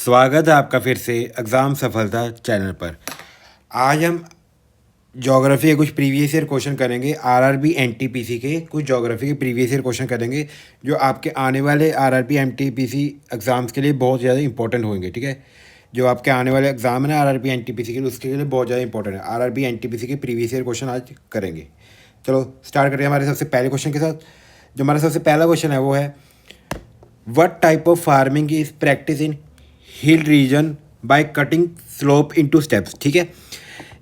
स्वागत है आपका फिर से एग्ज़ाम सफलता चैनल पर। आज हम ज्योग्राफी के कुछ प्रीवियस ईयर क्वेश्चन करेंगे। आरआरबी एनटीपीसी के कुछ ज्योग्राफी के प्रीवियस ईयर क्वेश्चन करेंगे जो आपके आने वाले आरआरबी एनटीपीसी एग्ज़ाम्स के लिए बहुत ज़्यादा इंपॉर्टेंट होंगे। ठीक है, जो आपके आने वाले एग्ज़ाम है ना आरआरबी एनटीपीसी के लिए, उसके लिए बहुत ज़्यादा इंपॉर्टेंट है। आरआरबी एनटीपीसी के प्रीवियस ईयर क्वेश्चन आज करेंगे। चलो स्टार्ट करिए हमारे सबसे पहले क्वेश्चन के साथ। जो हमारा सबसे पहला क्वेश्चन है वो है, what type of farming is practice in hill region by cutting slope into steps. ठीक है,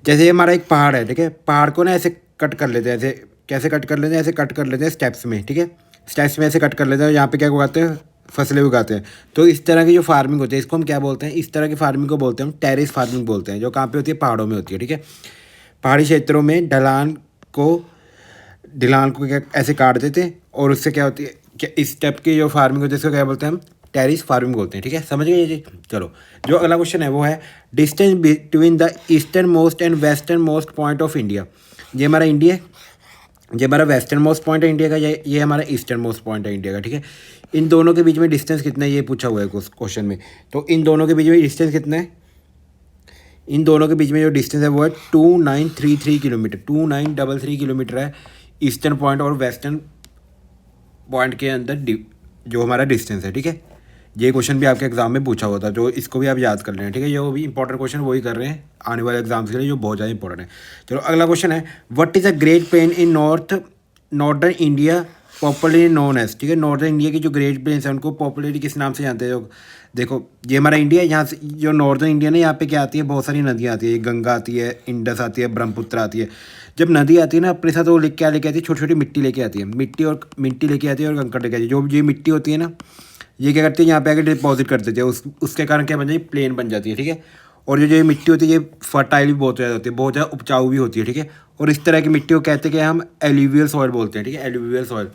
जैसे ये हमारा एक पहाड़ है, ठीक है, पहाड़ को ना ऐसे कट कर लेते हैं। ऐसे कैसे कट कर लेते हैं? ऐसे कट कर लेते हैं स्टेप्स में। ठीक है, स्टेप्स में ऐसे कट कर लेते हैं। यहाँ पे क्या उगाते हैं? फसलें उगाते हैं। तो इस तरह की जो फार्मिंग होती है इसको हम क्या बोलते हैं? इस तरह की फार्मिंग को बोलते हैं हम टेरेस फार्मिंग बोलते हैं, जो कहाँ पे होती है? पहाड़ों में होती है। ठीक है, पहाड़ी क्षेत्रों में ढलान को क्या ऐसे काट देते हैं और उससे क्या होती है, क्या इस टाइप की जो फार्मिंग होती है इसको क्या बोलते हैं? हम टेरिस फार्मिंग बोलते हैं। ठीक है, समझ गए ये चीज़? चलो, जो अगला क्वेश्चन है वो है, distance between the eastern most and western most point of India. ये हमारा इंडिया है, ये हमारा वेस्टर्न मोस्ट पॉइंट है इंडिया का, ये हमारा ईस्टर्न मोस्ट पॉइंट है इंडिया का। ठीक है, इन दोनों के बीच में डिस्टेंस कितना है ये पूछा हुआ है क्वेश्चन में। तो इन दोनों के बीच में डिस्टेंस कितना है? इन दोनों के बीच में जो डिस्टेंस है वो है 2933 किलोमीटर, 2933 किलोमीटर है ईस्टर्न पॉइंट और वेस्टर्न पॉइंट के अंदर जो हमारा डिस्टेंस है। ठीक है, ये क्वेश्चन भी आपके एग्जाम में पूछा हुआ था, जो इसको भी आप याद कर लें। ठीक है, जो भी इंपॉर्टेंट क्वेश्चन वही कर रहे हैं आने वाले एग्जाम्स के लिए, जो बहुत ज़्यादा इंपॉर्टेंट है। चलो अगला क्वेश्चन है, what is a great plain in northern India popularly known as. ठीक है, नॉर्दर्न इंडिया की जो ग्रेट प्लेन्स हैं उनको पॉपुलरली किस नाम से जानते हैं? जो देखो, ये हमारा इंडिया है, यहाँ से जो नॉर्दर्न इंडिया ना, यहाँ पे क्या आती है? बहुत सारी नदियाँ आती है। गंगा आती है, इंडस आती है, ब्रह्मपुत्र आती है। जब नदी आती है ना अपने साथ, वो क्या लेके आती है? छोटी छोटी मिट्टी लेके आती है। मिट्टी लेके आती है और कंकड़ लेके आती है। जो ये मिट्टी होती है ना, ये क्या करती है? यहाँ पे आके डिपॉजिट कर देती है। उसके कारण क्या बन जाती है? प्लेन बन जाती है। ठीक है, और जो ये मिट्टी होती है ये फर्टाइल भी बहुत ज़्यादा होती है, बहुत ज़्यादा उपजाऊ भी होती है। ठीक है, और इस तरह की मिट्टी को कहते हैं कि हम एल्यूवियल सॉइल बोलते हैं। ठीक है, एल्यूवियल सॉइल,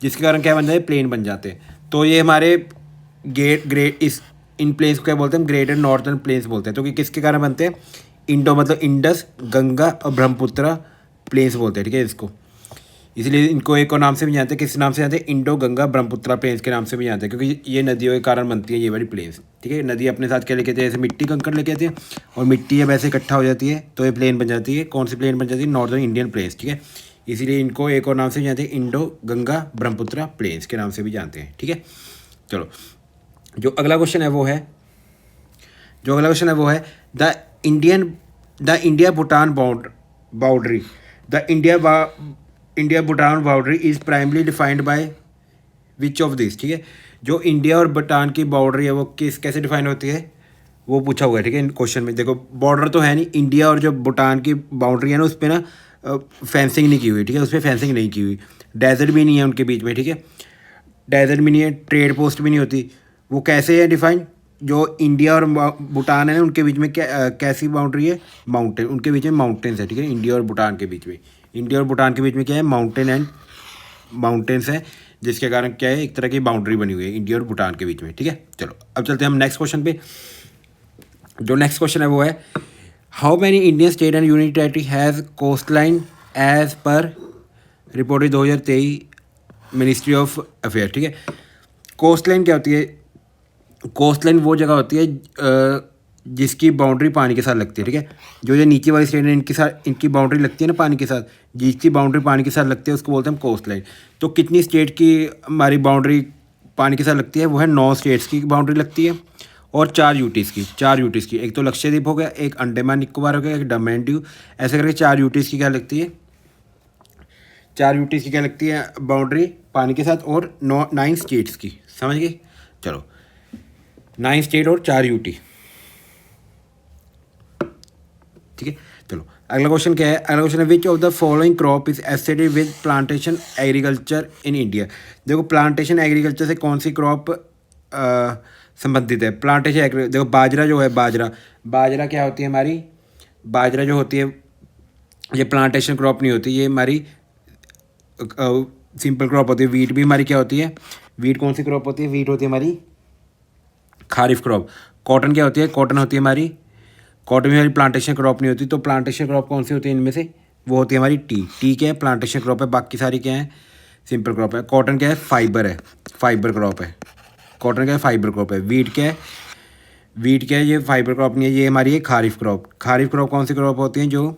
जिसके कारण क्या बन जाए? प्लेन बन जाते हैं। तो ये हमारे ग्रेट इस इन प्लेन्स को क्या बोलते हैं? हम ग्रेटर नॉर्दर्न प्लेन्स बोलते हैं। तो कि किसके कारण बनते हैं? मतलब इंडस, गंगा और ब्रह्मपुत्र प्लेन्स बोलते हैं। ठीक है, इसको इसलिए इनको एक और नाम से भी जानते हैं। किस नाम से जानते हैं? इंडो गंगा ब्रह्मपुत्र प्लेन्स के नाम से भी जानते हैं, क्योंकि ये नदियों के कारण बनती है ये वाली प्लेन्स। ठीक है, नदी अपने साथ क्या लेके आती है? जैसे मिट्टी कंकड़ लेके आती है, और मिट्टी जब ऐसे इकट्ठा हो जाती है तो ये प्लेन बन जाती है। कौन सी प्लेन बन जाती है? Northern Indian plains. ठीक है, इसीलिए इनको एक और नाम से भी जानते हैं, इंडो गंगा ब्रह्मपुत्र प्लेन्स के नाम से भी जानते हैं। ठीक है, चलो, जो अगला क्वेश्चन है वो है, the India Bhutan boundary, the India Bhutan boundary is primarily defined by which of this. ठीक है, जो इंडिया और भूटान की बाउंड्री है वो कैसे डिफाइन होती है वो पूछा हुआ है। ठीक है, क्वेश्चन में देखो, बॉर्डर तो है नहीं, इंडिया और जो भूटान की बाउंड्री है ना उस पर ना फेंसिंग नहीं की हुई। ठीक है, उस पर फेंसिंग नहीं की हुई, डेजर्ट भी नहीं है उनके बीच में। ठीक है, डेजर्ट भी नहीं है, ट्रेड पोस्ट भी नहीं होती। वो कैसे है डिफाइन? जो इंडिया और भूटान है ना उनके बीच में कैसी बाउंड्री है? माउंटेन, उनके बीच में माउंटेन्स है। ठीक है, इंडिया और भूटान के बीच में, इंडिया और भूटान के बीच में क्या है? माउंटेन्स है, जिसके कारण क्या है? एक तरह की बाउंड्री बनी हुई है इंडिया और भूटान के बीच में। ठीक है, चलो अब चलते हैं हम नेक्स्ट क्वेश्चन पे। जो नेक्स्ट क्वेश्चन है वो है, how many Indian state and union territory has coast line as per reported 2023 ministry of affair. ठीक है, कोस्ट लाइन क्या होती है? कोस्ट लाइन वो जगह होती है जिसकी बाउंड्री पानी के साथ लगती है। ठीक है, जो ये नीचे वाली स्टेट है इनकी बाउंड्री लगती है ना पानी के साथ, जिसकी बाउंड्री पानी के साथ लगती है उसको बोलते हैं हम कोस्ट लाइन। तो कितनी स्टेट की हमारी बाउंड्री पानी के साथ लगती है? वो है 9 स्टेट्स की बाउंड्री लगती है और 4 यूटीज़ की। एक तो लक्षद्वीप हो गया, एक अंडमान निकोबार हो गया, एक दमन दीव, ऐसे करके 4 यूटीज़ की क्या लगती है? 4 यूटीज़ की क्या लगती है बाउंड्री पानी के साथ, और 9 स्टेट्स की। समझ गए? चलो, 9 स्टेट और 4 यूटी। ठीक है, चलो अगला क्वेश्चन क्या है? अगला क्वेश्चन है, which of the following crop is associated with plantation agriculture in India. देखो, प्लांटेशन एग्रीकल्चर से कौन सी क्रॉप संबंधित है? प्लांटेशन देखो, बाजरा जो है, बाजरा क्या होती है हमारी? बाजरा जो होती है ये प्लांटेशन क्रॉप नहीं होती, ये हमारी सिंपल क्रॉप होती है। वीट भी हमारी क्या होती है? वीट कौन सी क्रॉप होती है? वीट होती है हमारी खारिफ क्रॉप। कॉटन क्या होती है? कॉटन होती है हमारी, कॉटन में हमारी प्लांटेशन क्रॉप नहीं होती। तो प्लांटेशन क्रॉप कौन सी होती है इनमें से? वो होती है हमारी टी क्या है? प्लांटेशन क्रॉप है। बाकी सारी क्या है? सिंपल क्रॉप है। कॉटन क्या है? फाइबर क्रॉप है। कॉटन क्या है? फाइबर क्रॉप है। वीट क्या है? वीट क्या है, ये फाइबर क्रॉप नहीं है, ये हमारी है खारिफ क्रॉप। खारिफ क्रॉप कौन सी क्रॉप होती है, जो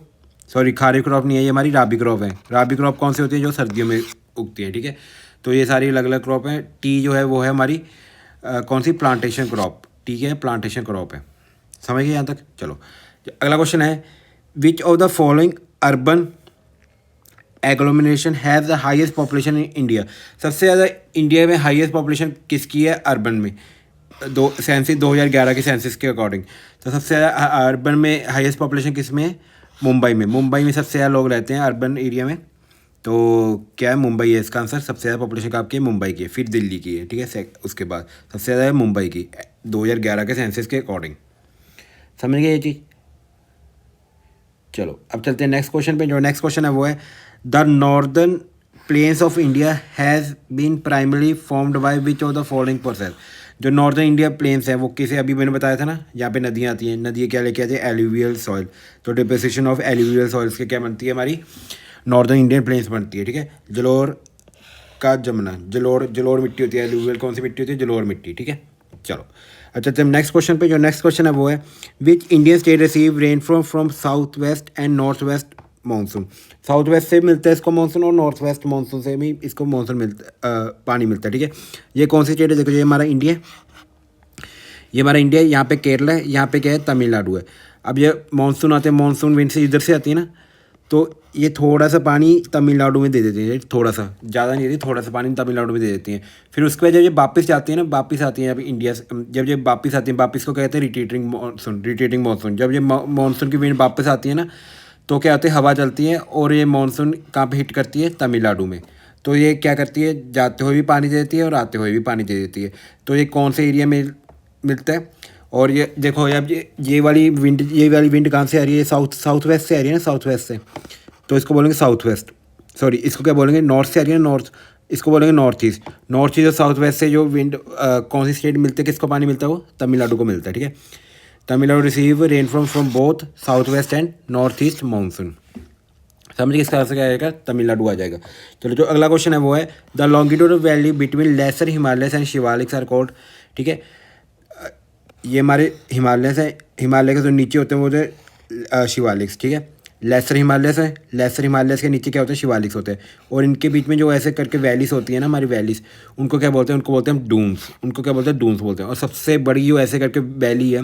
सॉरी खारिफ क्रॉप नहीं है, ये हमारी राबी क्रॉप है। राबी क्रॉप कौन सी होती है, जो सर्दियों में उगती है, ठीक है। तो ये सारी अलग अलग क्रॉप हैं। टी जो है वो है हमारी कौन सी, प्लांटेशन क्रॉप, ठीक है, प्लांटेशन क्रॉप है। समझ गए यहाँ तक। चलो अगला क्वेश्चन है, which of the following urban agglomeration has the highest population in India. सबसे ज़्यादा इंडिया में हाईएस्ट पॉपुलेशन किसकी है अर्बन में, दो सेंसिस 2011 के सेंसिस के अकॉर्डिंग। तो सबसे ज़्यादा अर्बन में हाईएस्ट पॉपुलेशन किस में है, मुंबई में। मुंबई में सबसे ज़्यादा लोग रहते हैं अर्बन एरिया में। तो क्या है, मुंबई है इसका आंसर। सबसे ज़्यादा पॉपुलेशन का आपकी है मुंबई की है, फिर दिल्ली की है, ठीक है। उसके बाद सबसे ज़्यादा है मुंबई की 2011 के सेंसिस के अकॉर्डिंग। समझ गए ये चीज़। चलो अब चलते हैं नेक्स्ट क्वेश्चन पे। जो नेक्स्ट क्वेश्चन है वो है, the northern plains of India has been primary formed by which of the following process. जो नॉर्दर्न इंडिया प्लेन्स है वो किसे, अभी मैंने बताया था ना, यहाँ पे नदियाँ आती हैं। नदियाँ क्या लेके आती है, एलुवियल सॉइल। तो डिपोजिशन ऑफ एलुवियल सॉइल्स के क्या बनती है, हमारी नॉर्दर्न इंडियन प्लेन्स बनती है, ठीक है। जलोर का जमुना, जलोर मिट्टी होती है। एलुवियल कौन सी मिट्टी होती है, जलोर मिट्टी, ठीक है। चलो अच्छा, तो नेक्स्ट क्वेश्चन पे। जो नेक्स्ट क्वेश्चन है वो है, which Indian state receive rain from south west and north west monsoon. South west से मिलता है इसको मानसून, और नॉर्थ वेस्ट मानसून से भी इसको मानसून मिलता पानी मिलता है, ठीक है। ये कौन सी स्टेट है, देखो ये हमारा इंडिया, ये हमारा इंडिया है। यहाँ पे केरला है, यहाँ पे क्या है, तमिलनाडु है। अब ये मानसून आते हैं, मानसून विंड से इधर से आती है ना, तो ये थोड़ा सा पानी तमिलनाडु में दे देती है, थोड़ा सा, ज़्यादा नहीं देती, थोड़ा सा पानी तमिलनाडु में दे देती हैं। फिर उसके बाद जब ये वापस जाती है ना, वापस आती है, अभी इंडिया से जब ये वापस आती है, वापस को कहते हैं रिट्रीटिंग मानसून। जब ये मानसून की विंड वापस आती है ना, तो क्या होती है, हवा चलती है, और ये मानसून कहाँ पे हिट करती है, तमिलनाडु में। तो ये क्या करती है, जाते हुए भी पानी दे देती है और आते हुए भी पानी दे देती है। तो ये कौन से एरिया में मिलता है, और ये देखो अब ये वाली विंड कहाँ से आ रही है, साउथ वेस्ट से आ रही है ना, साउथ वेस्ट से। तो इसको बोलेंगे साउथ वेस्ट, सॉरी इसको क्या बोलेंगे, नॉर्थ से आ रही है नॉर्थ, इसको बोलेंगे नॉर्थ ईस्ट। नॉर्थ ईस्ट और साउथ वेस्ट से जो विंड कौन सी स्टेट मिलते हैं, किसको पानी मिलता है, वो तमिलनाडु को मिलता है, ठीक है। Tamil Nadu receive rain from both south west and north east monsoon. समझिए इसका आंसर क्या आएगा, तमिलनाडु आ जाएगा। चलो जो अगला क्वेश्चन है वो है, the longitudinal valley between lesser Himalayas and Shivaliks are called, ठीक है। ये हमारे हिमालयस है, हिमालय के जो नीचे होते हैं वो होते हैं शिवालिक्स, ठीक है। लेसर हिमालयस है, लेसर हिमालयस के नीचे क्या होते हैं, शिवालिक्स होते हैं। और इनके बीच में जो ऐसे करके वैलीज होती है ना, हमारी वैलीज, उनको क्या बोलते हैं, उनको बोलते हैं डून्स। उनको क्या बोलते हैं, डून्स बोलते हैं। और सबसे बड़ी जो ऐसे करके वैली है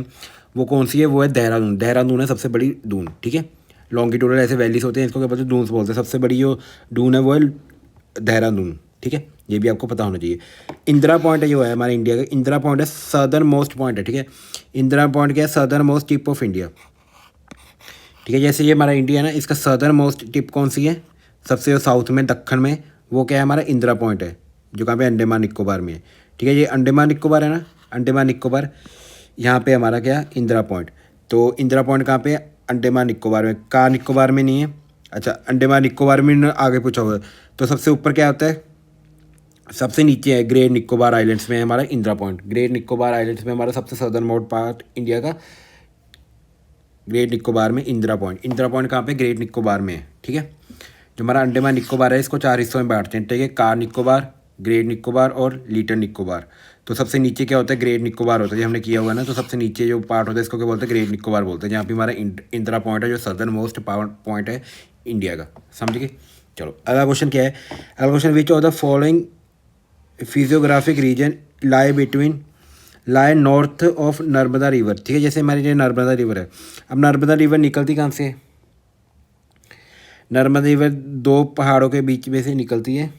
वो कौन सी है, वो है देहरादून। देहरादून है सबसे बड़ी डून, ठीक है। लॉन्गिट्यूडल ऐसे वैलीज होते हैं, इसको क्या बोलते हैं, डून्स बोलते हैं। सबसे बड़ी जो डून है वो है देहरादून, ठीक है। ये भी आपको पता होना चाहिए। इंदिरा पॉइंट है जो है हमारे इंडिया का, इंदिरा पॉइंट है सदर्न मोस्ट पॉइंट है, ठीक है। इंदिरा पॉइंट क्या है, southern most tip of India, ठीक है। जैसे ये हमारा इंडिया है ना, इसका सदर्न मोस्ट टिप कौन सी है, सबसे जो साउथ में, दक्षिण में, वो क्या है, हमारा इंदिरा पॉइंट है, जो कहाँ पे, अंडमान निकोबार में है, ठीक है। ये अंडमान निकोबार है ना, अंडमान निकोबार, यहाँ पे हमारा क्या, इंदिरा पॉइंट। तो इंदिरा पॉइंट कहाँ पे है, अंडमान निकोबार में, कार निकोबार में नहीं है। अच्छा, अंडमान निकोबार में आगे पूछा हुआ है। तो सबसे ऊपर क्या होता है, सबसे नीचे है ग्रेट निकोबार आइलैंड्स में है हमारा Indira point. Great Nicobar islands में हमारा सबसे सदर्न मोस्ट पार्ट इंडिया का, ग्रेट निकोबार में इंदिरा पॉइंट। इंदिरा पॉइंट कहाँ पे, ग्रेट निकोबार में है, ठीक है। जो हमारा अंडमान निकोबार है, इसको 4 हिस्सों में बांटते हैं, ठीक है। कार निकोबार, ग्रेट निकोबार और लिटिल निकोबार। तो सबसे नीचे क्या होता है, ग्रेट निकोबार होता है, जो हमने किया हुआ है ना। तो सबसे नीचे जो पार्ट होता है इसको क्या बोलते हैं, ग्रेट निकोबार बोलते हैं, जहाँ पे हमारा इंदिरा पॉइंट है, जो सदर्न मोस्ट पॉइंट है इंडिया का। समझ गए। चलो अगला क्वेश्चन क्या है, अगला question, which of the following physiographic region lie north of Narmada river, ठीक है। जैसे हमारी जो नर्मदा रिवर है, अब नर्मदा रिवर निकलती कहाँ से है, नर्मदा रिवर 2 पहाड़ों के बीच में से निकलती है।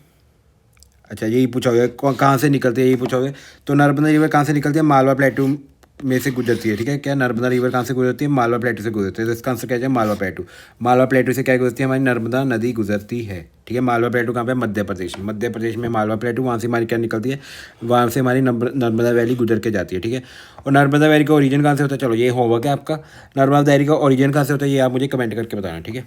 अच्छा यही पूछा हुआ कहाँ से निकलती है, यही पूछा हुआ है। तो नर्मदा रिवर कहाँ से निकलती है, मालवा प्लेटू में से गुजरती है, ठीक है। क्या नर्मदा रिवर कहाँ से गुजरती है, मालवा प्लेटू से गुजरती है। तो इसका आंसर क्या है, मालवा प्लेटू। मालवा प्लेटू से क्या गुजरती है, हमारी नर्मदा नदी गुजरती है, ठीक है। मालवा प्लेटू कहाँ पे, मध्य प्रदेश में, मध्य प्रदेश में मालवा प्लेटू, वहाँ से हमारी क्या निकलती है, वहाँ से हमारी नर्मदा वैली गुजर के जाती है, ठीक है। और नर्मदा वैली का ओरिजिन कहाँ से होता है, चलो ये होमवर्क है आपका। नर्मदा वैली का ओरिजिन कहाँ से होता है, ये आप मुझे कमेंट करके बताना, ठीक है।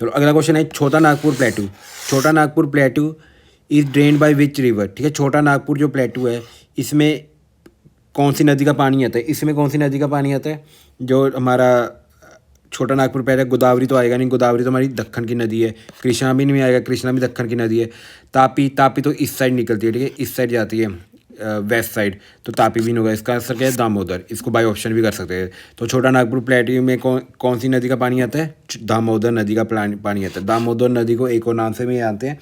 चलो अगला क्वेश्चन है, छोटा नागपुर प्लेटू। छोटा Nagpur प्लेटू is drain by which river, ठीक है। छोटा नागपुर जो प्लेटू है, इसमें कौन सी नदी का पानी आता है, इसमें कौन सी नदी का पानी आता है, जो हमारा छोटा नागपुर पहले, गोदावरी तो आएगा नहीं, गोदावरी तो हमारी दक्कन की नदी है। कृष्णा भी नहीं आएगा, कृष्णा भी दक्कन की नदी है। तापी, तापी तो इस साइड निकलती है, ठीक है, इस साइड जाती है, वेस्ट साइड, तो तापी भी नहीं होगा। इसका आंसर क्या है? दामोदर। इसको बाई ऑप्शन भी कर सकते हैं। तो छोटा नागपुर प्लेट्यू में कौन सी नदी का पानी आता है? दामोदर नदी का पानी आता है। दामोदर नदी को एक और नाम से भी जानते हैं,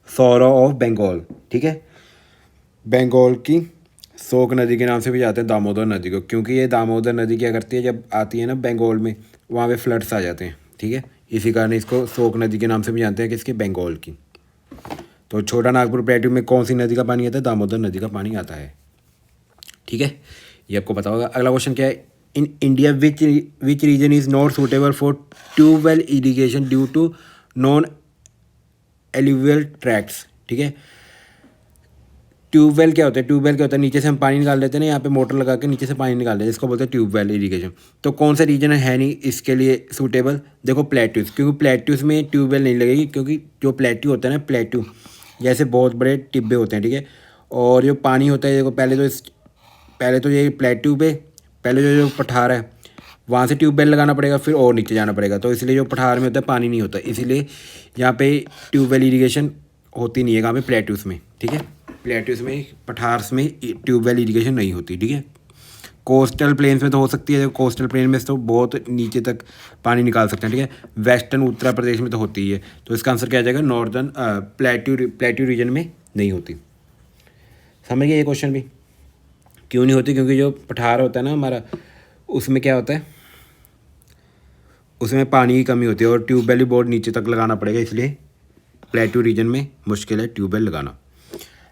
सौरो ऑफ बंगाल, ठीक है। बंगाल की शोक नदी के नाम से भी जाते हैं दामोदर नदी को, क्योंकि ये दामोदर नदी क्या करती है, जब आती है ना बंगाल में, वहाँ पे फ्लड्स आ जाते हैं, ठीक है। इसी कारण इसको शोक नदी के नाम से भी जानते हैं, किसकी? बंगाल की। तो छोटा नागपुर प्लेट्यू में कौन सी नदी का पानी आता है? दामोदर नदी का पानी आता है, ठीक है। ये आपको पता होगा। अगला क्वेश्चन क्या है? In India which region is not suitable for tubewell irrigation due to non alluvial tracts, ठीक है। ट्यूबवेल क्या होता है? ट्यूबवेल क्या होता है? नीचे से हम पानी निकाल लेते हैं ना, यहाँ पे मोटर लगा के नीचे से पानी निकाल लेते हैं, इसको बोलते हैं ट्यूबवेल इरीगेशन। तो कौन सा रीजन है नहीं इसके लिए सूटेबल? देखो प्लेट्यूज, क्योंकि प्लेट्यूज में ट्यूबवेल नहीं लगेगी, क्योंकि जो प्लेट्यू होता है ना, प्लेट्यू जैसे बहुत बड़े टिब्बे होते हैं, ठीक है। और जो पानी होता है, देखो पहले तो ये प्लेट्यू पे पहले जो पठार है वहाँ से ट्यूबवेल लगाना पड़ेगा, फिर और नीचे जाना पड़ेगा। तो इसलिए जो पठार में होता है पानी नहीं होता, इसीलिए यहाँ पे ट्यूबवेल इरीगेशन होती नहीं है कहाँ पे? प्लेट्यूज में, ठीक है। प्लेट्यूज में, पठार्स में ट्यूबवेल इरीगेशन नहीं होती, ठीक है। कोस्टल प्लेन्स में तो हो सकती है, कोस्टल प्लेन में तो बहुत नीचे तक पानी निकाल सकते हैं, ठीक है। वेस्टर्न उत्तर प्रदेश में तो होती है। तो इसका आंसर क्या आ जाएगा? नॉर्दर्न प्लेट्यू रीजन में नहीं होती। समझ गए ये क्वेश्चन भी? क्यों नहीं होती? क्योंकि जो पठार होता है ना हमारा, उसमें क्या होता है, उसमें पानी की कमी होती है, और ट्यूबवेल भी बहुत नीचे तक लगाना पड़ेगा, इसलिए प्लेट्यू रीजन में मुश्किल है ट्यूबवेल लगाना।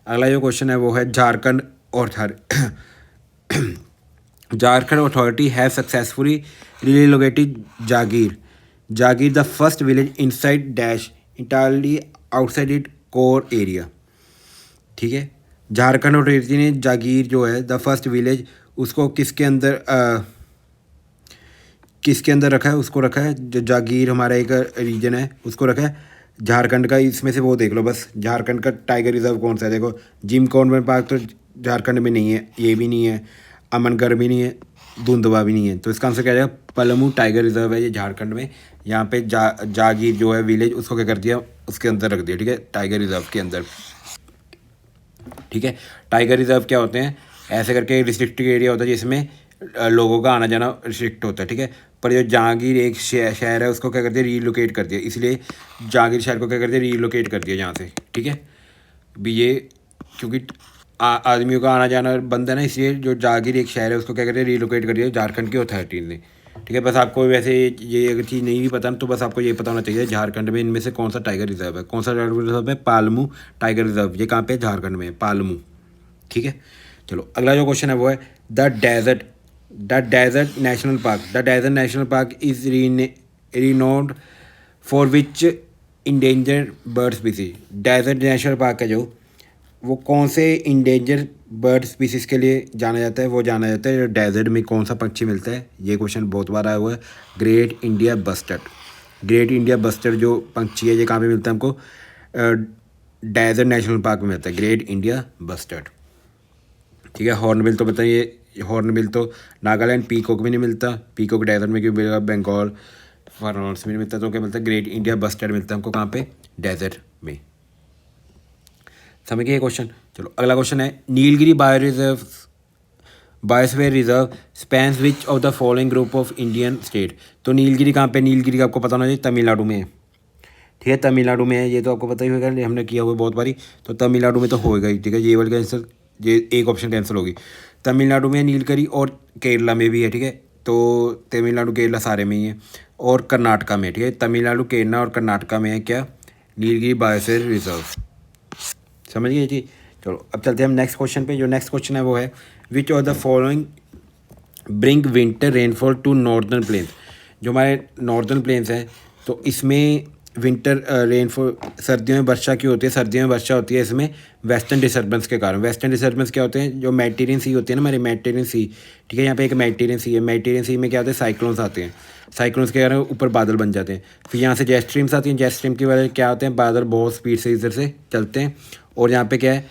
अगला जो क्वेश्चन है वो है झारखंड और Jharkhand authority have successfully relocated Jagir the first village inside dash entirely outside it core area, ठीक है। झारखंड अथॉरिटी ने जागीर जो है द फर्स्ट विलेज, उसको किसके अंदर रखा है? उसको रखा है, जो जागीर हमारा एक रीजन है उसको रखा है झारखंड का। इसमें से वो देख लो बस, झारखंड का टाइगर रिजर्व कौन सा है? देखो, जिम कॉर्बेट पार्क तो झारखंड में नहीं है, ये भी नहीं है, अमनगढ़ भी नहीं है, धुंधवा भी नहीं है। तो इसका आंसर क्या जाएगा? पलामू टाइगर रिजर्व है ये झारखंड में। यहाँ पे जागीर जो है विलेज, उसको क्या कर दिया? उसके अंदर रख दिया, ठीक है, टाइगर रिजर्व के अंदर, ठीक है। टाइगर रिजर्व क्या होते हैं? ऐसे करके रिस्ट्रिक्टेड एरिया होता है जिसमें लोगों का आना जाना रिस्ट्रिक्ट होता है, ठीक है। पर जो जहांगीर एक शहर है, उसको क्या करते हैं? रीलोकेट कर दिया, इसलिए जहांगीर शहर को क्या करते हैं? रीलोकेट कर दिया यहाँ से, ठीक है। भी ये क्योंकि आदमियों का आना जाना बंद है ना, इसलिए जो जहांगीर एक शहर है उसको क्या करते हैं? रीलोकेट कर दिया झारखंड की अथॉरिटी ने, ठीक है। बस आपको वैसे ये अगर चीज़ नहीं भी पता तो बस आपको ये पता होना चाहिए झारखंड में इनमें से कौन सा टाइगर रिजर्व है। कौन सा टाइगर रिजर्व है? Palamu tiger reserve. ये कहाँ पे? झारखंड में, पालमू, ठीक है। चलो अगला जो क्वेश्चन है वो है the desert national park. The desert national park is renowned for which endangered bird species. Desert national park है जो, वो कौन से इंडेंजर बर्ड स्पीसीज के लिए जाना जाता है? वो जाना जाता है डेजर्ट में कौन सा पक्षी मिलता है? ये क्वेश्चन बहुत बार आया हुआ है। Great India bustard. Great India bustard जो पंछी है, ये कहाँ पे मिलता है हमको? डेजर्ट नेशनल पार्क में मिलता है ग्रेट इंडिया बस्टर्ड, ठीक है। हॉर्नबिल तो बताइए, हॉर्नबिल तो नागालैंड, पीकॉक भी नहीं मिलता, पीकॉक डेजर्ट में क्यों मिलेगा? बंगाल फॉरेनर्स में नहीं मिलता, तो क्या मिलता है? ग्रेट इंडिया बस्टर्ड मिलता है हमको कहाँ पे? डेजर्ट में। समझ गए ये क्वेश्चन? चलो अगला क्वेश्चन है Nilgiri biosphere reserve spans which of the following group of Indian state. तो नीलगिरी कहाँ पे? नीलगिरी का आपको पता होना चाहिए, तमिलनाडु में है, ठीक है। तमिलनाडु में है, ये तो आपको पता ही होगा, हमने किया हुआ बहुत बारी। तो तमिलनाडु में तो होएगा ही, ठीक है। ये वाला कैंसिल, ये एक ऑप्शन कैंसिल होगी। तमिलनाडु में नीलगिरी, और केरला में भी है, ठीक है। तो तमिलनाडु केरला सारे में ही है, और कर्नाटका में, ठीक है। तमिलनाडु, केरला और कर्नाटका में है क्या? Nilgiri biosphere reserve. समझ गए जी? चलो अब चलते हैं हम नेक्स्ट क्वेश्चन पे। जो नेक्स्ट क्वेश्चन है वो है which of the following bring winter rainfall to northern plains. जो हमारे नॉर्दर्न प्लेन्स हैं, तो इसमें विंटर रेनफॉल, सर्दियों में वर्षा क्यों होती है? सर्दियों में वर्षा होती है इसमें वेस्टर्न डिस्टर्बेंस के कारण। वेस्टर्न डिस्टर्बेंस क्या होते हैं? जो मेडिटेरियन सी होती है ना हमारी, मेडिटेरियन सी, ठीक है। यहाँ पे एक मेडिटेरियन सी है, मेडिटेरियन सी में क्या होता है? साइक्लोन्स आते हैं, साइक्लोन्स के कारण ऊपर बादल बन जाते हैं। फिर यहाँ से जेट स्ट्रीम्स आती हैं, जेट स्ट्रीम की वजह से क्या होते हैं? बादल बहुत स्पीड से इधर से चलते हैं, और यहाँ पे क्या है?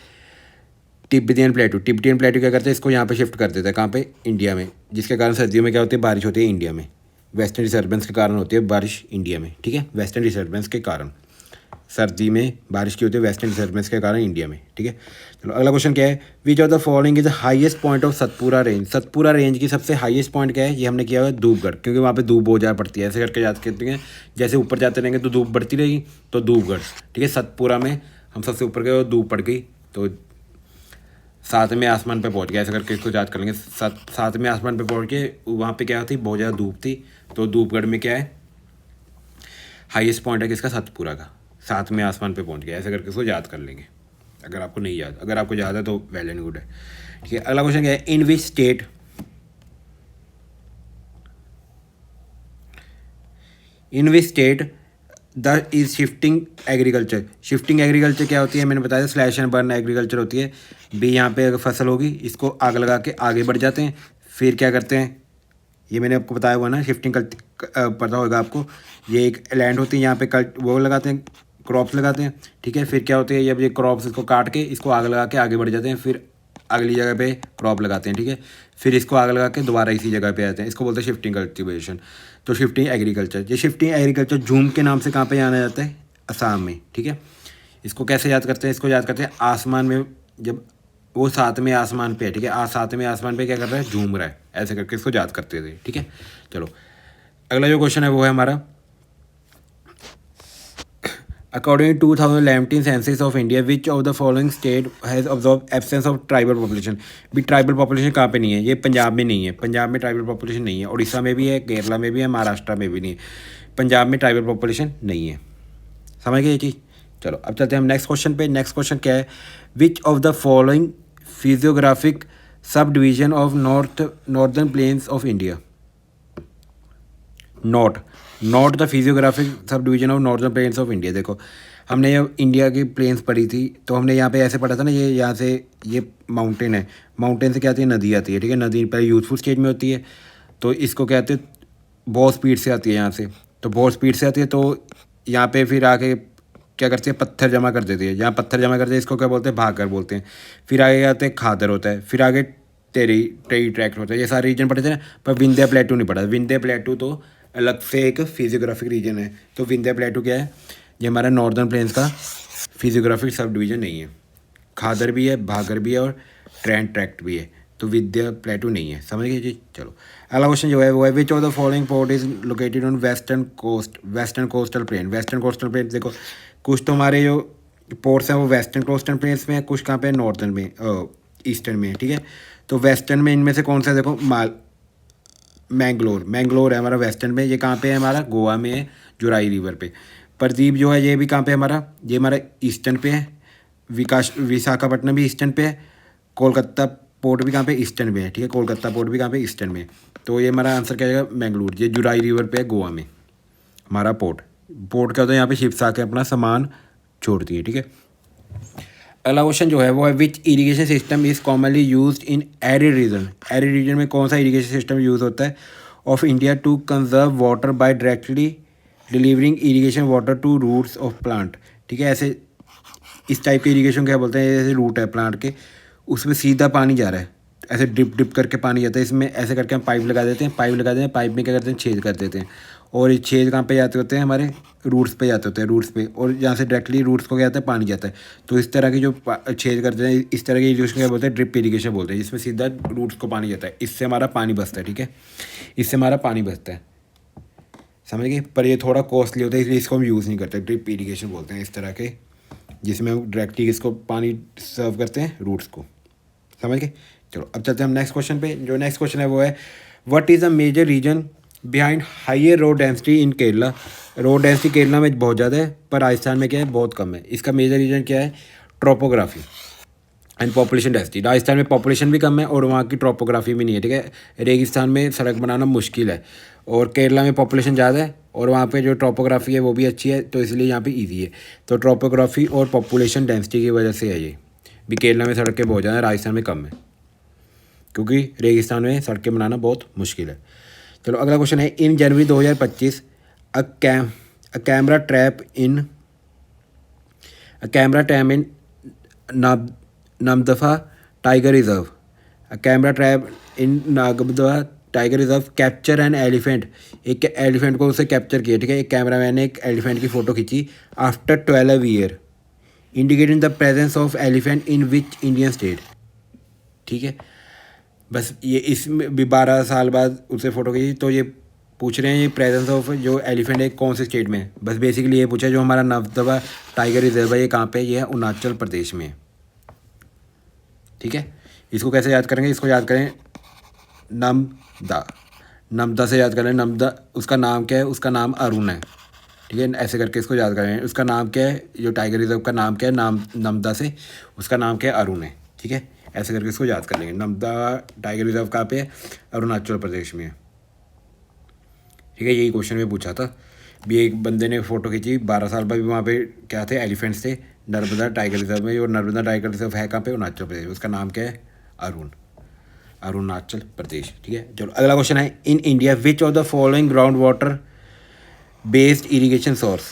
तिब्बतियन प्लेटू क्या करते हैं? इसको यहाँ पे शिफ्ट कर देते हैं, कहाँ पे? इंडिया में, जिसके कारण सर्दियों में क्या होती है? बारिश होती है इंडिया में। वेस्टर्न डिस्टर्बेंस के कारण होती है बारिश इंडिया में, ठीक है, वेस्टर्न डिस्टर्बेंस के कारण। सर्दी में बारिश की होती है वेस्टर्न डिस्टर्बेंस के कारण इंडिया में, ठीक है। चलो अगला क्वेश्चन क्या है, which of the following is the highest point of Satpura range. Satpura range की सबसे हाईएस्ट पॉइंट क्या है, ये हमने किया हुआ है धूपगढ़, क्योंकि वहाँ पे धूप बहुत ज़्यादा पड़ती है, ऐसे करके याद करते हैं। जैसे ऊपर जाते रहेंगे तो धूप बढ़ती रहेगी, तो धूपगढ़, ठीक है। सतपुरा में हम सबसे ऊपर गए और धूप पड़ गई, तो सातवें आसमान पे पहुंच गया, ऐसा करके इसको याद कर लेंगे। सातवें आसमान पे पहुंच के वहाँ पे क्या थी, बहुत ज़्यादा धूप थी, तो धूपगढ़ में क्या है हाईएस्ट पॉइंट है किसका, सतपुरा का। सातवें आसमान पे पहुंच गया, ऐसा करके इसको याद कर लेंगे। अगर आपको नहीं याद, अगर आपको याद है तो वेल एंड गुड है, ठीक है। अगला क्वेश्चन क्या है, in which state the is shifting agriculture. Shifting agriculture क्या होती है, मैंने बताया स्लैश एंड बर्न एग्रीकल्चर होती है। भी यहाँ पे अगर फसल होगी, इसको आग लगा के आगे बढ़ जाते हैं, फिर क्या करते हैं, ये मैंने आपको बताया हुआ ना, शिफ्टिंग पता होगा आपको। ये एक लैंड होती है, यहाँ पे वो लगाते हैं, क्रॉप्स लगाते हैं, ठीक है। फिर क्या होती है, जब ये क्रॉप्स इसको काट के इसको आग लगा के आगे बढ़ जाते हैं, फिर अगली जगह पे क्रॉप लगाते हैं, ठीक है। फिर इसको आग लगा के दोबारा इसी जगह पे आते हैं, इसको बोलते हैं शिफ्टिंग कल्टीवेशन। तो शिफ्टिंग एग्रीकल्चर, ये शिफ्टिंग एग्रीकल्चर झूम के नाम से कहाँ पे जाना जाता है, असम में, ठीक है। इसको कैसे याद करते हैं, इसको याद करते हैं आसमान में, जब वो सातवें आसमान पे है, ठीक है। सातवें आसमान पे क्या कर रहा है, झूम रहा है, ऐसे करके इसको याद करते थे, ठीक है। चलो अगला जो क्वेश्चन है वो है हमारा, according to 2011 census of India which of the following state has observe absence of tribal population. भी ट्राइबल पॉपुलेशन कहाँ पे नहीं है, ये पंजाब में नहीं है, पंजाब में ट्राइबल पॉपुलेशन नहीं है, उड़ीसा में भी है, केरला में भी है, महाराष्ट्र में भी नहीं है, पंजाब में ट्राइबल पॉपुलेशन नहीं है। समझ गए ये चीज़। चलो अब चलते हैं हम नेक्स्ट क्वेश्चन पे। नेक्स्ट क्वेश्चन क्या है, which of the following physiographic sub division of northern plains of India. Not the physiographic sub division of northern plains of India. देखो हमने ये इंडिया की प्लेन्स पढ़ी थी, तो हमने यहाँ पे ऐसे पढ़ा था ना, ये यहाँ से ये माउंटेन है, माउंटेन से क्या आती है, नदी आती है, ठीक है। नदी पहले यूथफुल स्टेज में होती है, तो इसको कहते हैं बहुत स्पीड से आती है यहाँ से, तो बहुत स्पीड से आती है, तो यहाँ पे फिर आके क्या करते हैं, पत्थर जमा कर देती है। जहाँ पत्थर जमा करते हैं इसको क्या बोलते हैं, भाकर बोलते हैं। फिर आगे आते हैं खादर होता है, फिर आगे टेरी ट्रैक्ट होता है। ये सारे रीजन पढ़े थे ना, पर विंध्या प्लेटू नहीं पढ़ा। विंध्या प्लेटू तो अलग से एक फिजियोग्राफिक रीजन है। तो विंध्या प्लेटू क्या है, ये हमारा नॉर्दर्न प्लेन्स का फिजियोग्राफिक सब डिवीजन नहीं है। खादर भी है, भागर भी है और ट्रैक्ट भी है, तो विंध्या प्लेटू नहीं है। समझ गए जी। चलो अगला क्वेश्चन जो है वो है, which of the following port is located on western coastal plain. Western coastal plain, देखो कुछ तो हमारे जो पोर्ट्स हैं वो वेस्टर्न कोस्टल प्लेन्स में है, कुछ कहाँ पे नॉर्थर्न में, ईस्टर्न में, ठीक है। तो वेस्टर्न में इनमें से कौन सा है, देखो मैंगलोर है हमारा वेस्टर्न में। ये कहाँ पे है हमारा, गोवा में है, जुराई रिवर पे। प्रदीप जो है ये भी कहाँ पे हमारा, ये हमारा ईस्टर्न पे है। विशाखापट्टनम भी ईस्टर्न पे है। कोलकाता पोर्ट भी कहाँ पे, ईस्टर्न पे है, ठीक है। कोलकाता पोर्ट भी कहाँ पे, ईस्टर्न में। तो ये हमारा आंसर क्या जाएगा, मैंगलोर। ये जुराई रिवर पे है गोवा में हमारा पोर्ट क्या होता है, यहाँ पे शिप्स आके अपना सामान छोड़ती है, ठीक है। अगला क्वेश्चन जो है वो है, which irrigation system is commonly used in arid region. Arid region में कौन सा इरीगेशन सिस्टम यूज़ होता है of India to conserve water by directly delivering irrigation water to roots of plant, ठीक है। ऐसे इस टाइप के इरीगेशन क्या बोलते हैं, जैसे रूट है प्लांट के, उसमें सीधा पानी जा रहा है, ऐसे डिप करके पानी जाता है इसमें, ऐसे करके हम पाइप लगा देते हैं, पाइप में क्या करते हैं, छेद कर देते हैं, और ये छेद कहाँ पे जाते होते हैं, हमारे रूट्स पे जाते होते हैं, रूट्स पे, और यहाँ से डायरेक्टली रूट्स को क्या जाता है, पानी जाता है। तो इस तरह की जो छेद करते हैं, इस तरह के इरीगेशन क्या बोलते हैं, ड्रिप इरीगेशन बोलते हैं, जिसमें सीधा रूट्स को पानी जाता है, इससे हमारा पानी बचता है, ठीक है। इससे हमारा पानी बचता है, समझ गए। पर ये थोड़ा कॉस्टली होता है, इसलिए इसको हम यूज़ नहीं करते। ड्रिप इरीगेशन बोलते हैं इस तरह के, जिसमें हम डायरेक्टली इसको पानी सर्व करते हैं रूट्स को, समझ गए। चलो अब चलते हैं हम नेक्स्ट क्वेश्चन पे। जो नेक्स्ट क्वेश्चन है वो है, what is the major reason behind higher road density in Kerala. Road density Kerala में बहुत ज़्यादा है, पर राजस्थान में क्या है, बहुत कम है। इसका मेजर रीजन क्या है, ट्रोपोग्राफी एंड पॉपुलेशन डेंसिटी। राजस्थान में पॉपुलेशन भी कम है और वहाँ की ट्रोपोग्राफी भी नहीं है, ठीक है। रेगिस्तान में सड़क बनाना मुश्किल है, और केरला में पॉपुलेशन ज़्यादा है और वहाँ पे जो ट्रोपोग्राफी है वो भी अच्छी है, तो इसलिए यहाँ पे इजी है। तो ट्रोपोग्राफी और पॉपुलेशन डेंसिटी की वजह से है ये भी। केरला में सड़कें बहुत ज़्यादा है, राजस्थान में कम है, क्योंकि रेगिस्तान में सड़कें बनाना बहुत मुश्किल है। चलो अगला क्वेश्चन है, in January 2025 a camera trap in Namdapha tiger reserve. A camera trap in Namdapha tiger reserve capture an elephant, एक एलिफेंट को उसे कैप्चर किया, ठीक है, एक कैमरामैन ने एक एलिफेंट की फ़ोटो खींची after 12 year, indicating the presence of elephant in which Indian state, ठीक है। बस ये इसमें भी 12 साल बाद उसे फ़ोटो खींची, तो ये पूछ रहे हैं ये प्रेजेंस ऑफ जो एलिफेंट है कौन से स्टेट में है। बस बेसिकली ये पूछा है जो हमारा नवदबा टाइगर रिजर्व है ये कहाँ पे है, ये है अरुणाचल प्रदेश में, ठीक है। इसको कैसे याद करेंगे, इसको याद करें नमदा, नमदा से याद करें। नमदा उसका नाम क्या है, उसका नाम अरुण है, ठीक है। ऐसे करके इसको याद करें। उसका नाम क्या है, जो टाइगर रिजर्व का नाम क्या है, नाम नमदा से उसका नाम क्या है, अरुण है, ठीक है। ऐसे करके इसको याद कर लेंगे। नमदा टाइगर रिजर्व कहाँ पे है, अरुणाचल प्रदेश में है, ठीक है। यही क्वेश्चन में पूछा था भी, एक बंदे ने फ़ोटो खींची 12 साल बाद भी, वहाँ पे क्या थे, एलिफेंट्स थे नर्मदा टाइगर रिजर्व में। और नर्मदा टाइगर रिजर्व है कहाँ पे, अरुणाचल प्रदेश, उसका नाम क्या है, अरुण, अरुणाचल प्रदेश, ठीक है। चलो अगला क्वेश्चन है, in India which of the following ground water based irrigation source,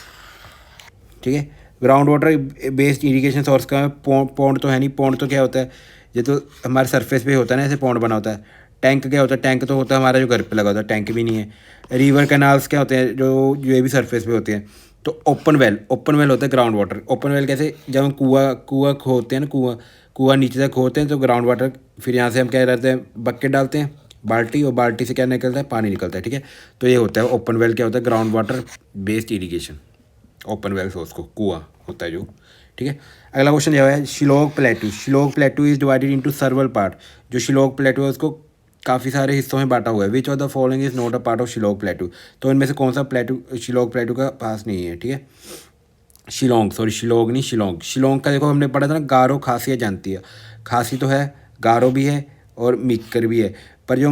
ठीक है। Ground water based irrigation source का पौंड तो है नहीं, पौंड तो क्या होता है, ये तो हमारे सरफेस पे होता है ना, ऐसे पौंड बना होता है। टैंक क्या होता है, टैंक तो होता है हमारा जो घर पे लगा होता है, टैंक भी नहीं है। रिवर कैनाल्स क्या होते हैं, जो ये भी सरफेस पे होते हैं। तो ओपन वेल, ओपन वेल होता है ग्राउंड वाटर। ओपन वेल कैसे, जब हम कुआं खोदते हैं ना, कुआं नीचे तक खोदते हैं तो ग्राउंड वाटर, फिर यहाँ से हम क्या करते हैं, बकेट डालते हैं, बाल्टी, और बाल्टी से क्या निकलता है, पानी निकलता है, ठीक है। तो ये होता है ओपन वेल, क्या होता है, ground water based irrigation, open well source को कुआं होता है जो, ठीक है। अगला क्वेश्चन जो है, Shillong प्लेटू, Shillong प्लेटू is divided into सर्वल part, जो शिलोंग प्लेटू है उसको काफ़ी सारे हिस्सों में बांटा हुआ है। Which of the following is not a part of Shillong प्लेटू, तो इनमें से कौन सा प्लेटू शिलोंग प्लेटू का पास नहीं है, ठीक है। शिलोंग, सॉरी शिलोंग नहीं, शिलोंग। शिलोंग का देखो हमने पढ़ा था ना, गारो खासी जानती है, खासी तो है, गारो भी है और मिक्कर भी है। पर जो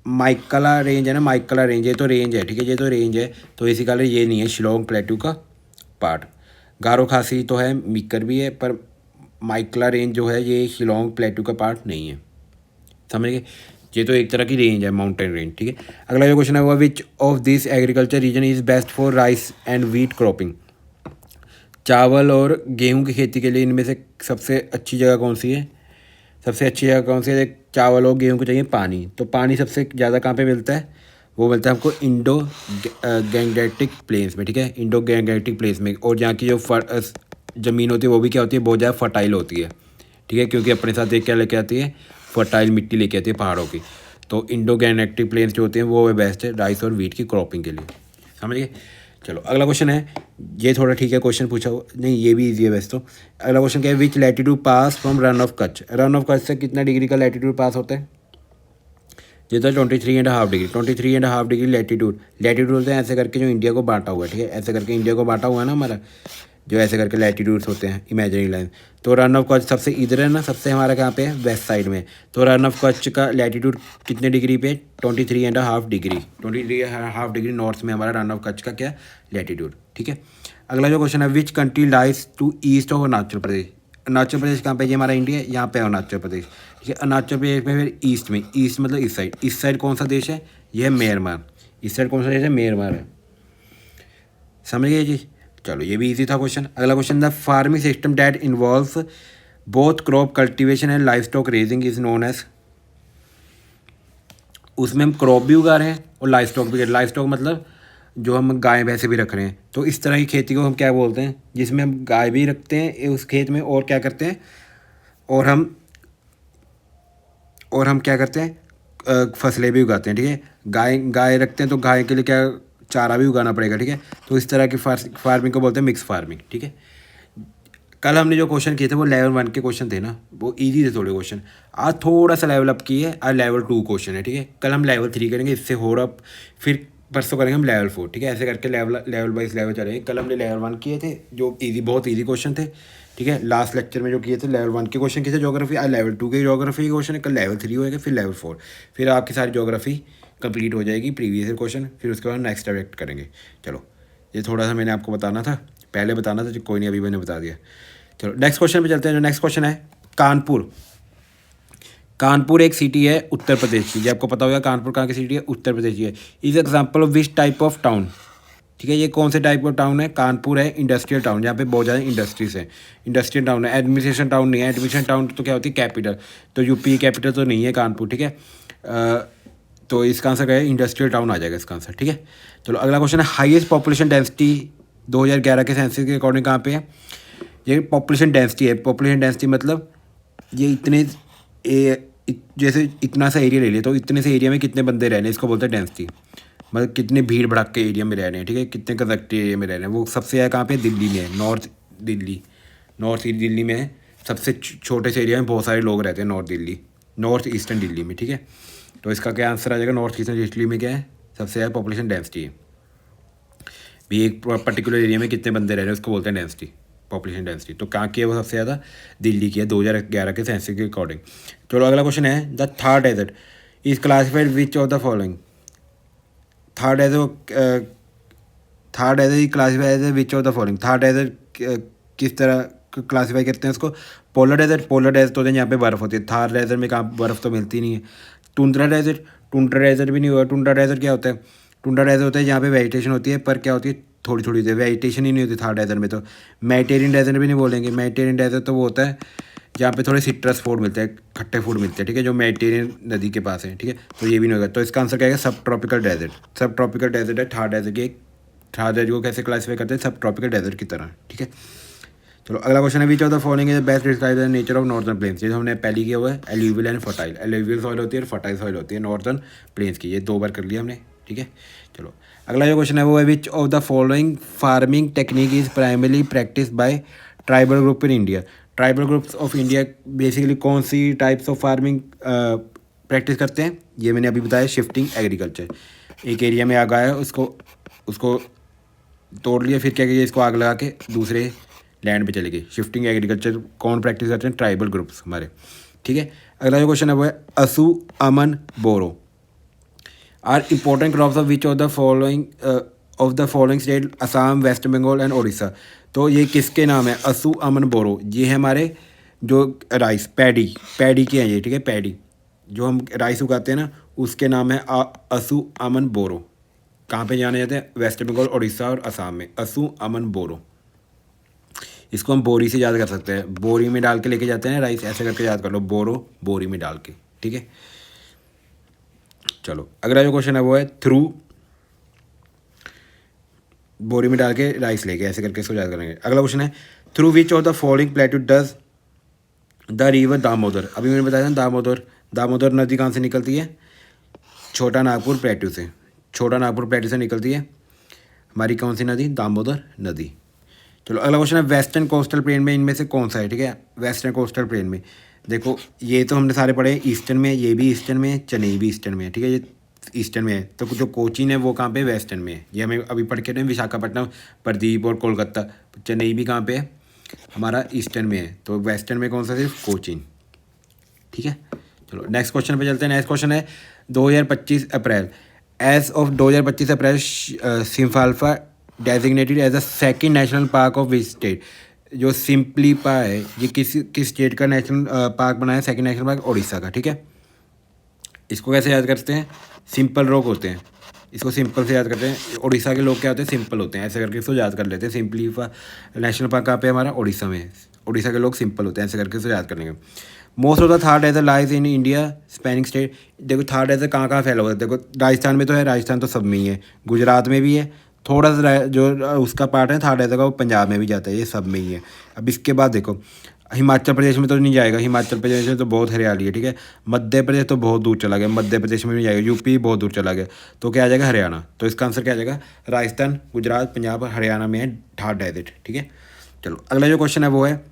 माइकला रेंज है ना, माइकला रेंज, ये तो रेंज है, ठीक है, ये तो रेंज है, तो इसी कारण ये नहीं है शिलोंग प्लेटू का पार्ट। गारो खासी तो है, मिक्कर भी है, पर माइकला रेंज जो है ये शिलोंग प्लेटू का पार्ट नहीं है, समझ गए। ये तो एक तरह की रेंज है, माउंटेन रेंज, ठीक है। अगला जो क्वेश्चन है वो, which of this agriculture region is best for rice and wheat cropping, चावल और गेहूं की खेती के लिए इनमें से सबसे अच्छी जगह कौन सी है, सबसे अच्छी जगह कौन सी है। चावल और गेहूं को चाहिए पानी, तो पानी सबसे ज़्यादा कहाँ पे मिलता है, वो मिलता है हमको इंडो गैंगेटिक प्लेन्स में, ठीक है, इंडो गैंगेटिक प्लेन्स में। और जहाँ की जो ज़मीन होती है वो भी क्या होती है, बहुत ज़्यादा फर्टाइल होती है, ठीक है, क्योंकि अपने साथ एक क्या लेके आती है, फर्टाइल मिट्टी लेके आती है पहाड़ों की। तो इंडो गैंगेटिक प्लेन्स जो होते हैं वो बेस्ट है राइस और वीट की क्रॉपिंग के लिए, समझ गए। चलो अगला क्वेश्चन है, ये थोड़ा ठीक है क्वेश्चन पूछा हो, नहीं ये भी इजी है वैसे तो। अगला क्वेश्चन क्या है, which latitude pass from Rann of Kutch, Rann of Kutch से कितना डिग्री का लैटिट्यूड पास होता है, ये तो 23.5 डिग्री, 23.5 डिग्री लैटिट्यूड, लैटिट्यूड होते हैं ऐसे करके जो इंडिया को बांटा हुआ है, ठीक है, ऐसे करके इंडिया को बांटा हुआ है ना हमारा, जो ऐसे करके लैटिट्यूड्स होते हैं इमेजिनरी लाइन। तो रन ऑफ कच्छ सबसे इधर है ना, सबसे हमारा कहाँ पे है, वेस्ट साइड में। तो रन ऑफ कच्छ का लैटिट्यूड कितने डिग्री पे, 23.5 डिग्री, 23.5 डिग्री नॉर्थ में हमारा रन ऑफ कच्छ का क्या लैटिट्यूड, ठीक है। अगला जो क्वेश्चन है, which country lies to east of Arunachal Pradesh, Arunachal Pradesh कहाँ पे, ये हमारा इंडिया है, यहाँ पे अरुणाचल प्रदेश, ठीक है। अरुणाचल प्रदेश में फिर ईस्ट में, ईस्ट मतलब इस साइड कौन सा देश है, ये है म्यांमार, इस साइड कौन सा देश है, म्यांमार है, समझ गए जी। चलो ये भी इजी था क्वेश्चन। अगला question, the farming system that involves both crop cultivation and livestock raising is known as, उसमें हम क्रॉप भी उगा रहे हैं और लाइफ स्टॉक भी, लाइफ स्टॉक मतलब जो हम गाय भैंसे भी रख रहे हैं, तो इस तरह की खेती को हम क्या बोलते हैं, जिसमें हम गाय भी रखते हैं उस खेत में, और क्या करते हैं, और हम क्या करते हैं, फसलें भी उगाते हैं, ठीक है। गाय रखते हैं तो गाय के लिए क्या चारा भी उगाना पड़ेगा, ठीक है। तो इस तरह की फार्मिंग को बोलते हैं मिक्स फार्मिंग, ठीक है। कल हमने जो क्वेश्चन किए थे वो लेवल 1 के क्वेश्चन थे ना, वो इजी थे थोड़े क्वेश्चन। आज थोड़ा सा लेवल अप किए, आज लेवल 2 क्वेश्चन है, ठीक है। कल हम लेवल 3 करेंगे, इससे हो रहा, फिर परसों करेंगे हम लेवल 4, ठीक है। ऐसे करके लेवल वाइज लेवल चलेंगे। कल हमने लेवल 1 किए थे जो बहुत ईजी क्वेश्चन थे, ठीक है। लास्ट लेक्चर में जो किए थे लेवल 1 के क्वेश्चन किए थे ज्योग्राफी, आज लेवल 2 के ज्योग्राफी के क्वेश्चन है, कल लेवल 3 होएगा, फिर लेवल 4, फिर आपकी सारी ज्योग्राफी कंप्लीट हो जाएगी, प्रीवियस क्वेश्चन, फिर उसके बाद नेक्स्ट डायरेक्ट करेंगे। चलो ये थोड़ा सा मैंने आपको बताना था, पहले बताना था, कोई नहीं अभी मैंने बता दिया। चलो नेक्स्ट क्वेश्चन पे चलते हैं। जो नेक्स्ट क्वेश्चन है, कानपुर, कानपुर एक सिटी है उत्तर प्रदेश की, जो आपको पता होगा कानपुर कहाँ की सिटी है, उत्तर प्रदेश की है। Is example of which type of town, ठीक है, ये कौन से टाइप ऑफ टाउन है, कानपुर है इंडस्ट्रियल टाउन, जहाँ पे बहुत ज़्यादा इंडस्ट्रीज है, इंडस्ट्रियल टाउन है, एडमिनिस्ट्रेशन टाउन नहीं है। एडमिनिस्ट्रेशन टाउन तो क्या होती है, कैपिटल, तो यूपी कैपिटल तो नहीं है कानपुर, ठीक है। तो इसका आंसर क्या है, इंडस्ट्रियल टाउन आ जाएगा इसका आंसर, ठीक है। चलो अगला क्वेश्चन है, हाईएस्ट पॉपुलेशन डेंसिटी 2011 के सेंसस के अकॉर्डिंग कहाँ पे है। ये पॉपुलेशन डेंसिटी है, पॉपुलेशन डेंसिटी मतलब ये इतने जैसे इतना सा एरिया ले लिया तो इतने से एरिया में कितने बंदे रह रहे हैं, इसको बोलते हैं डेंसिटी। मतलब कितने भीड़ भड़क के एरिया में रह रहे हैं, ठीक है, कितने कंजक्टेड एरिया में रह रहे हैं। वो सबसे ज़्यादा कहाँ पे, दिल्ली में है, north Delhi, north east Delhi में है। सबसे छोटे से एरिया में बहुत सारे लोग रहते हैं नॉर्थ ईस्टर्न दिल्ली में, ठीक है। तो इसका क्या आंसर आ जाएगा, नॉर्थ ईस्टर्न दिल्ली में क्या है, सबसे ज़्यादा पॉपुलेशन डेंसिटी है। भी एक पर्टिकुलर एरिया में कितने बंदे रह रहे हैं उसको बोलते हैं डेंसिटी, पॉपुलेशन डेंसिटी। तो कहाँ की है वो, सबसे ज़्यादा दिल्ली की है 2011 के सेंसस के अकॉर्डिंग। चलो अगला क्वेश्चन है, the Thar desert is classified which of the following. Thar desert is classified as which of the following. Thar desert किस तरह क्लासीफाई करते हैं उसको, पोलर डेजर्ट तो होते हैं जहाँ पे बर्फ़ होती है। थार डेजर्ट में कहाँ बर्फ़ तो मिलती नहीं है। टुंड्रा डेजर्ट भी नहीं हुआ। टुंड्रा डेजर्ट क्या होता है, टुंड्रा डेजर्ट होता है जहाँ पे वेजिटेशन होती है पर क्या होती है, थोड़ी थोड़ी देर, वेजिटेशन ही नहीं होती थार डेजर्ट में। तो मेडिटेरियन डेजर्ट भी नहीं बोलेंगे। मेडिटेरियन डेजर्ट तो वो होता है जहाँ पे थोड़े सिट्रस फूड मिलते हैं, खट्टे फूड मिलते हैं, ठीक है, जो मेडिटेरियन नदी के पास है, ठीक है। तो ये भी नहीं होगा। तो इसका आंसर क्या है, सब ट्रॉपिकल डेजर्ट है थार डेजर्ट की। थार डेजर्ट को कैसे क्लासीफाई करते हैं, सब ट्रॉपिकल डेजर्ट की तरह, ठीक है। चलो अगला क्वेश्चन है, which of the following is best describe the nature of northern plains. ये हमने पहले किया हुआ है, alluvial and fertile. Alluvial soil होती है और फर्टाइल सॉइल होती है नॉर्दर्न प्लेन्स की। ये 2 बार कर लिया हमने, ठीक है। चलो अगला जो क्वेश्चन है वो है, which of the following farming technique is primarily practice by tribal group in India. Tribal groups of India basically कौन सी टाइप्स ऑफ फार्मिंग प्रैक्टिस करते हैं, ये मैंने अभी बताया, शिफ्टिंग एग्रीकल्चर। एक एरिया में आग आया, उसको तोड़ लिया, फिर क्या किया, इसको आग लगा के दूसरे लैंड पे चले गए। शिफ्टिंग एग्रीकल्चर कौन प्रैक्टिस करते हैं, ट्राइबल ग्रुप्स हमारे, ठीक है। अगला जो क्वेश्चन है वो है, Aus, Aman, Boro are important crops of which of the following state, Assam, West Bengal and Orissa. तो ये किसके नाम है, असू, अमन, बोरो। ये है हमारे जो राइस पैडी के हैं ये, ठीक है। पैडी जो हम राइस उगाते हैं ना, उसके नाम है असू, अमन, बोरो। कहाँ पे जाने जाते हैं, वेस्ट बंगाल, उड़ीसा और असम में, असू, अमन, बोरो। इसको हम बोरी से याद कर सकते हैं, बोरी में डाल के लेके जाते हैं राइस, ऐसे करके याद कर लो, बोरो, बोरी में डाल के, ठीक है। चलो अगला जो क्वेश्चन है वो है, थ्रू, बोरी में डाल के राइस लेके, ऐसे करके इसको याद करेंगे। अगला क्वेश्चन है, through which of the following प्लेटू does the river Damodar. अभी मैंने बताया ना, दामोदर नदी कहाँ से निकलती है, छोटा नागपुर प्लेटू से निकलती है हमारी कौन सी नदी, दामोदर नदी। चलो अगला क्वेश्चन है, वेस्टर्न कोस्टल प्लेन में इनमें से कौन सा है, ठीक है। वेस्टर्न कोस्टल प्लेन में देखो, ये तो हमने सारे पढ़े, ईस्टर्न में, ये भी ईस्टर्न में है, चेन्नई भी ईस्टर्न में है, ठीक है। ये ईस्टर्न में है। तो जो कोचीन है वो कहाँ पे, वेस्टर्न में है। ये हमें अभी पढ़ के, विशाखापट्टनम, प्रदीप और कोलकाता। चेन्नई भी कहाँ पे है, हमारा ईस्टर्न में है। तो वेस्टर्न में कौन सा, सिर्फ कोचीन, ठीक है। चलो नेक्स्ट क्वेश्चन पे चलते हैं। नेक्स्ट क्वेश्चन है, 2025 April, as of 2025 April, Similipal designated as a second national park of which state. जो सिम्पलीपा है, ये किस स्टेट का नेशनल पार्क बनाया, सेकेंड नेशनल पार्क, उड़ीसा का, ठीक है। इसको कैसे याद करते हैं, सिंपल रॉक होते हैं, इसको सिंपल से याद करते हैं। उड़ीसा के लोग क्या होते हैं, सिंपल होते हैं, ऐसे करके इसको याद कर लेते हैं। सिम्पलीफा नेशनल पार्क कहाँ पे हमारा, उड़ीसा में। उड़ीसा के लोग सिंपल होते हैं, ऐसे करके इसको याद कर लेंगे। Most of the Thar desert lies in India spanning state. देखो थार डेजर्ट कहाँ कहाँ फैला हुआ है, देखो राजस्थान में तो है, राजस्थान तो सब में ही है, गुजरात में भी है, थोड़ा सा जो उसका पार्ट है थार डेजर्ट का वो पंजाब में भी जाता है, ये सब में ही है। अब इसके बाद देखो, हिमाचल प्रदेश में तो नहीं जाएगा, हिमाचल प्रदेश में तो बहुत हरियाली है, ठीक है। मध्य प्रदेश तो बहुत दूर चला गया, मध्य प्रदेश में नहीं जाएगा, यूपी बहुत दूर चला गया। तो क्या आ जाएगा, हरियाणा। तो इसका आंसर क्या आ जाएगा, राजस्थान, गुजरात, पंजाब, हरियाणा में है थार डेजर्ट, ठीक है। चलो अगला जो क्वेश्चन है वो है,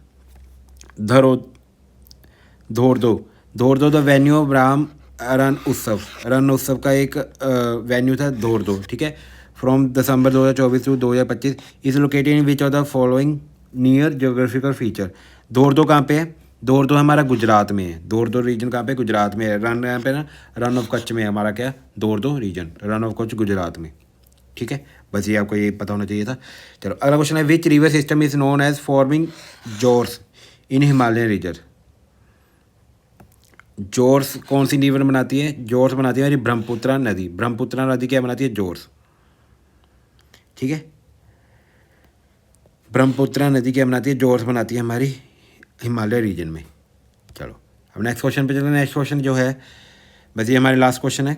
धोरदो द वेन्यू ऑफ राम रन उत्सव का एक वेन्यू था धोरदो, ठीक है। From December 2024 to 2025 is located in which of the following near geographical feature. Dhordo कहाँ पे है, धोरदो हमारा गुजरात में है। धोरदो रीजन कहाँ पे, गुजरात में है। रन यहाँ पे ना, रन ऑफ कच्छ में है हमारा, क्या, धोरदो रीजन, रन ऑफ कच्छ गुजरात में, ठीक है। बस ये आपको ये पता होना चाहिए था। चलो अगला क्वेश्चन है, which river system is known as forming gorges in Himalayan region. Gorges कौन सी रिवर बनाती है, जोर्स बनाती है हमारी ब्रह्मपुत्रा नदी क्या बनाती है, जोर्स, ठीक है। ब्रह्मपुत्रा नदी क्या बनाती है, जोर्स बनाती है हमारी हिमालय रीजन में। चलो अब नेक्स्ट क्वेश्चन पे चलते हैं। नेक्स्ट क्वेश्चन जो है, बस ये हमारे लास्ट क्वेश्चन है।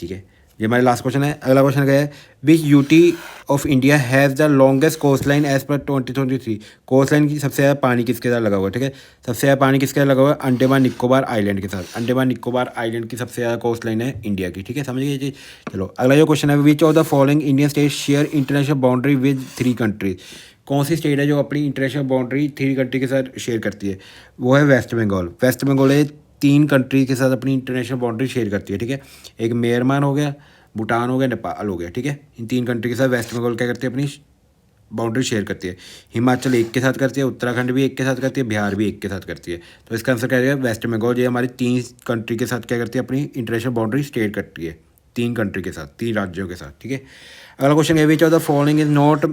ठीक है, ये हमारा लास्ट क्वेश्चन है। अगला क्वेश्चन क्या है, which UT of India has the longest coast line as per 2023। Coast line की सबसे ज़्यादा पानी किसके साथ लगा हुआ है, ठीक है, सबसे ज़्यादा पानी किसके साथ लगा हुआ है, अंडमान निकोबार आइलैंड के साथ। अंडमान निकोबार आइलैंड की सबसे ज़्यादा कोस्ट लाइन है इंडिया की, ठीक है, समझ गए ये चीज़। चलो अगला जो क्वेश्चन है, which of the following Indian state share international boundary with 3 countries. कौन सी स्टेट है जो अपनी इंटरनेशनल बाउंड्री 3 कंट्री के साथ शेयर करती है, वो है वेस्ट बंगाल। वेस्ट बंगाल है 3 कंट्री के साथ अपनी इंटरनेशनल बाउंड्री शेयर करती है, ठीक है, एक म्यांमार हो गया, भूटान हो गया, नेपाल हो गया, ठीक है, इन 3 कंट्री के साथ वेस्ट बंगाल क्या करती है, अपनी बाउंड्री शेयर करती है। हिमाचल एक के साथ करती है, उत्तराखंड भी एक के साथ करती है, बिहार भी एक के साथ करती है। तो इसका आंसर क्या है, वेस्ट बंगाल। ये हमारी 3 कंट्री के साथ क्या करती है, अपनी इंटरनेशनल बाउंड्री शेयर करती है 3 कंट्री के साथ, 3 राज्यों के साथ, ठीक है। अगला क्वेश्चन है, which of the following is not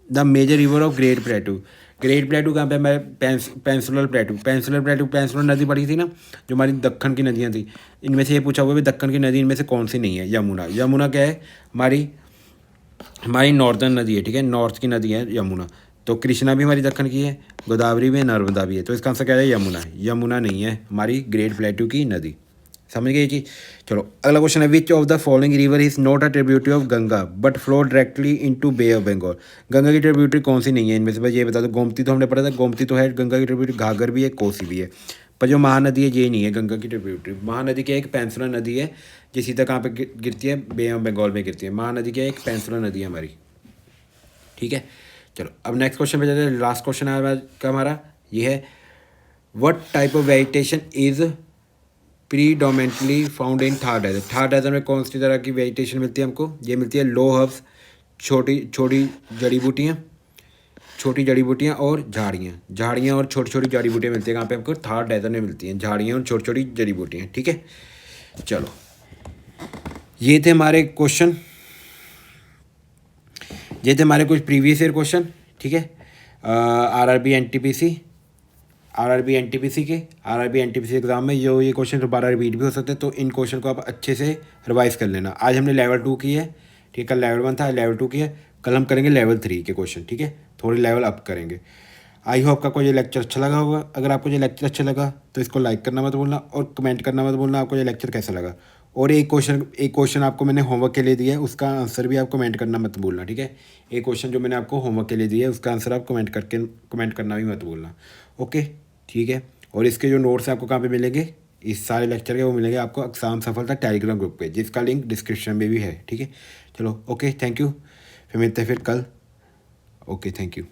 the major river of great plateau. Great plateau कहाँ पे हमारे पेंसुलर प्लेटू। पेंसुलर नदी पड़ी थी ना, जो हमारी दक्कन की नदियाँ थी, इनमें से ये पूछा हुआ है दक्कन की नदी इनमें से कौन सी नहीं है। यमुना। यमुना क्या है, हमारी नॉर्दर्न नदी है, ठीक है, नॉर्थ की नदी है यमुना। तो कृष्णा भी हमारी दक्कन की है, गोदावरी भी है, नर्मदा भी है। तो इसका आंसर क्या है, यमुना। यमुना नहीं है हमारी ग्रेट प्लेटू की नदी, समझ गए ये चीज़। चलो अगला क्वेश्चन है, which of the following river is not a tributary of Ganga but flow directly into bay of Bengal. Ganga की ट्रिब्यूटरी कौन सी नहीं है इनमें से, भाई ये बता दो। गोमती तो हमने पढ़ा था, गोमती तो है गंगा की ट्रिब्यूटरी, घाघर भी है, कोसी भी है, पर जो महानदी है ये नहीं है गंगा की ट्रिब्यूटरी। महानदी क्या है, एक पेंसुलर नदी है, जो सीधा कहाँ पे गिरती है, बे ऑफ बंगाल में गिरती है। महानदी क्या है, एक पेंसुलर नदी है हमारी, ठीक है। चलो अब नेक्स्ट क्वेश्चन पे जाते हैं। लास्ट क्वेश्चन है हमारा ये है, what type of vegetation is predominantly found in Thar desert. Thar desert में कौन सी तरह की वेजिटेशन मिलती है हमको, ये मिलती है लो हर्ब्स, छोटी छोटी जड़ी बूटियाँ और झाड़ियाँ और छोटी छोटी जड़ी बूटियाँ मिलती है। कहाँ पे हमको, थार डेजर्ट में मिलती हैं झाड़ियाँ और छोटी छोटी जड़ी बूटियाँ, ठीक है। चलो ये थे हमारे क्वेश्चन, ये थे हमारे कुछ प्रीवियस ईयर क्वेश्चन, ठीक है। आरआरबी एनटीपीसी एग्जाम में ये क्वेश्चन दोबारा रिपीट भी हो सकते हैं, तो इन क्वेश्चन को आप अच्छे से रिवाइज कर लेना। आज हमने लेवल 2 की है, ठीक है, कल लेवल 1 था, लेवल 2 की है, कल हम करेंगे लेवल 3 के क्वेश्चन, ठीक है, थोड़ी लेवल अप करेंगे। आई होप आपको ये लेक्चर अच्छा लगा होगा। अगर आपको ये लेक्चर अच्छा लगा तो इसको लाइक करना मत भूलना और कमेंट करना मत भूलना आपको ये लेक्चर कैसा लगा। और एक क्वेश्चन आपको मैंने होमवर्क के लिए दिया है, उसका आंसर भी आप कमेंट करना मत भूलना, ठीक है। एक क्वेश्चन जो मैंने आपको होमवर्क के लिए दिया है उसका आंसर आप कमेंट करना भी मत भूलना, ओके, ठीक है। और इसके जो नोट्स हैं आपको कहाँ पे मिलेंगे, इस सारे लेक्चर के, वो मिलेंगे आपको एग्जाम सफलता टेलीग्राम ग्रुप पे, जिसका लिंक डिस्क्रिप्शन में भी है, ठीक है। चलो ओके, थैंक यू, फिर मिलते हैं फिर कल, ओके, थैंक यू।